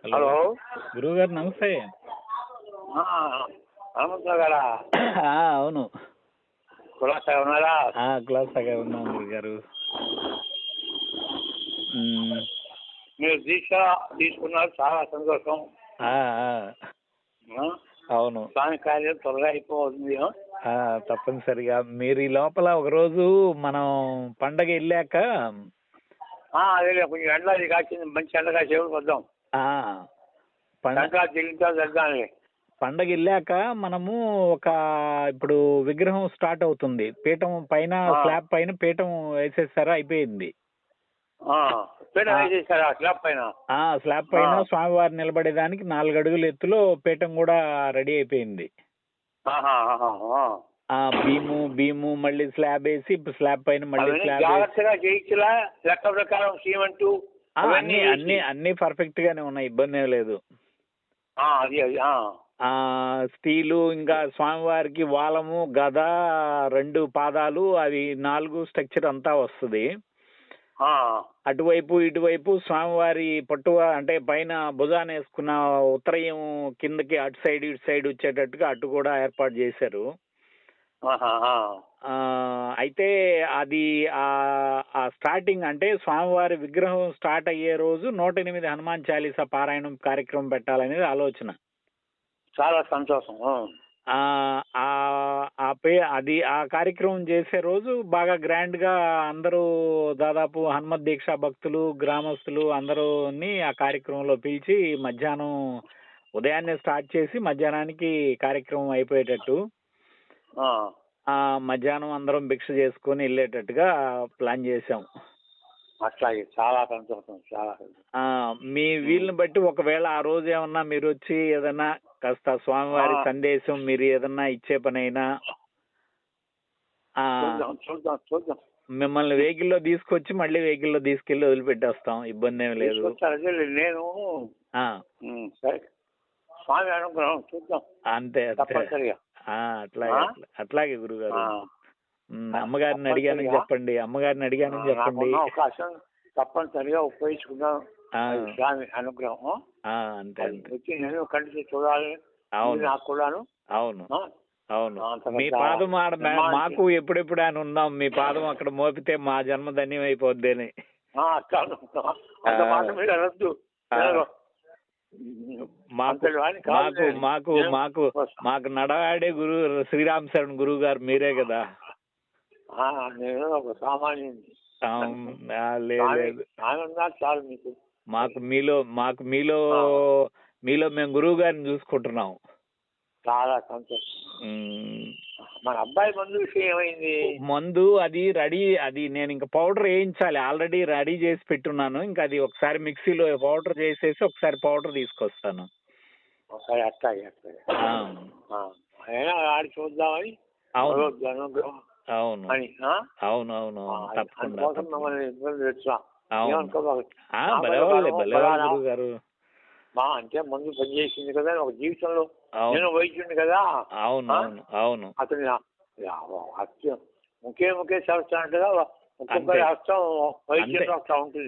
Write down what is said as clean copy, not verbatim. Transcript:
Hello hello గురువుగారు నమస్తే. హనుమంతరావు గారా? అవును, కులాసా ఉన్నారా? క్లాస్గా ఉన్నాం గురుగారు. మీరు దీక్ష తీసుకున్నారు, చాలా సంతోషం. ఆ, అవును, స్వామి కార్యం త్వరగా అయిపోతుంది. తప్పనిసరిగా మీరు ఈ లోపల ఒకరోజు మనం పండగ వెళ్ళాక అదే కొంచెం ఎండ అది కాసింది, మంచి ఎండ కాసేపు వద్దాం. సంక్రాంతి వెళ్తాంలే. పండగ వెళ్ళాక మనము ఇప్పుడు విగ్రహం స్టార్ట్ అవుతుంది. పీఠం పైన స్లాబ్ పైన పీఠం వేసేసారా? అయిపోయింది. స్లాబ్ పైన స్వామివారు నిలబడేదానికి 4 అడుగుల ఎత్తులో పీఠం కూడా రెడీ అయిపోయింది. బీము మళ్ళీ స్లాబ్ వేసి స్లాబ్ పైన మళ్ళీ అన్ని పర్ఫెక్ట్ గానే ఉన్నాయి, ఇబ్బంది ఏం లేదు. స్టీలు, ఇంకా స్వామివారికి వాలము, గద, 2 పాదాలు, అవి 4 స్ట్రక్చర్ అంతా వస్తుంది. అటువైపు ఇటువైపు స్వామివారి పట్టువ అంటే పైన భుజాన్ని వేసుకున్న ఉత్తరయం కిందకి అటు సైడ్ ఇటు సైడ్ వచ్చేటట్టుగా అటు కూడా ఏర్పాటు చేశారు. అయితే అది ఆ స్టార్టింగ్ అంటే స్వామివారి విగ్రహం స్టార్ట్ అయ్యే రోజు 108 హనుమాన్ చాలీసా పారాయణం కార్యక్రమం పెట్టాలనేది ఆలోచన. చాలా సంతోషం. అది ఆ కార్యక్రమం చేసే రోజు బాగా గ్రాండ్ గా అందరూ దాదాపు హనుమత్ దీక్షా భక్తులు, గ్రామస్తులు అందరూని ఆ కార్యక్రమంలో పిలిచి మధ్యాహ్నం ఉదయాన్నే స్టార్ట్ చేసి మధ్యాహ్నానికి కార్యక్రమం అయిపోయేటట్టు, మధ్యాహ్నం అందరం భిక్ష చేసుకుని వెళ్ళేటట్టుగా ప్లాన్ చేసాం. అట్లాగే, చాలా సంతోషం, చాలా. మీ వీలుని బట్టి ఒకవేళ ఆ రోజు ఏమన్నా మీరు వచ్చి ఏదన్నా కాస్త స్వామివారి సందేశం మీరు ఏదన్నా ఇచ్చే పని అయినా మిమ్మల్ని వెహికల్లో తీసుకొచ్చి మళ్ళీ వెహికల్లో తీసుకెళ్లి వదిలిపెట్టేస్తాం, ఇబ్బంది ఏమి లేదు. నేను స్వామి అనుగ్రహం చూద్దాం, అంతే అట్లాగే గురుగారు. అమ్మగారిని అడిగానని చెప్పండి, అవకాశం తప్పనిసరిగా ఉపయోగించుకుందాం. స్వామి అనుగ్రహం అంతే వచ్చి నేను కంటికి చూడాలి. నాకు కూడాను. అవును, మీ పాదం మాకు ఎప్పుడెప్పుడు అని ఉన్నాం. మీ పాదం అక్కడ మోపితే మా జన్మ ధన్యం అయిపోద్ది. మాకు నడవాడే గురు శ్రీరామ్ శరణ్ గురువు గారు మీరే కదా. నేను ఒక సామాన్యుని. లేదు, చాలు మీకు. మాకు మీలో మేము గురువు గారిని చూసుకుంటున్నాం. చాలా సంతోషం. మన అబ్బాయి మందు విషయం ఏమైంది? మందు అది రెడీ, అది నేను ఇంకా పౌడర్ వేయించాలి, ఆల్రెడీ రెడీ చేసి పెట్టున్నాను. ఇంకా అది ఒకసారి మిక్సీలో పౌడర్ చేసేసి ఒకసారి పౌడర్ తీసుకొస్తాను. అట్లాగే ఆడి చూద్దామని. అవును, తప్పకుండా. అంటే ముందు పనిచేసింది కదా ఒక జీవితంలో, నేను వైద్యుడిని కదా. అవును అతను ముఖ్య సంవత్సరం అంటగా ఒక్కొక్కరి హస్తం వైద్యం ఉంటుంది.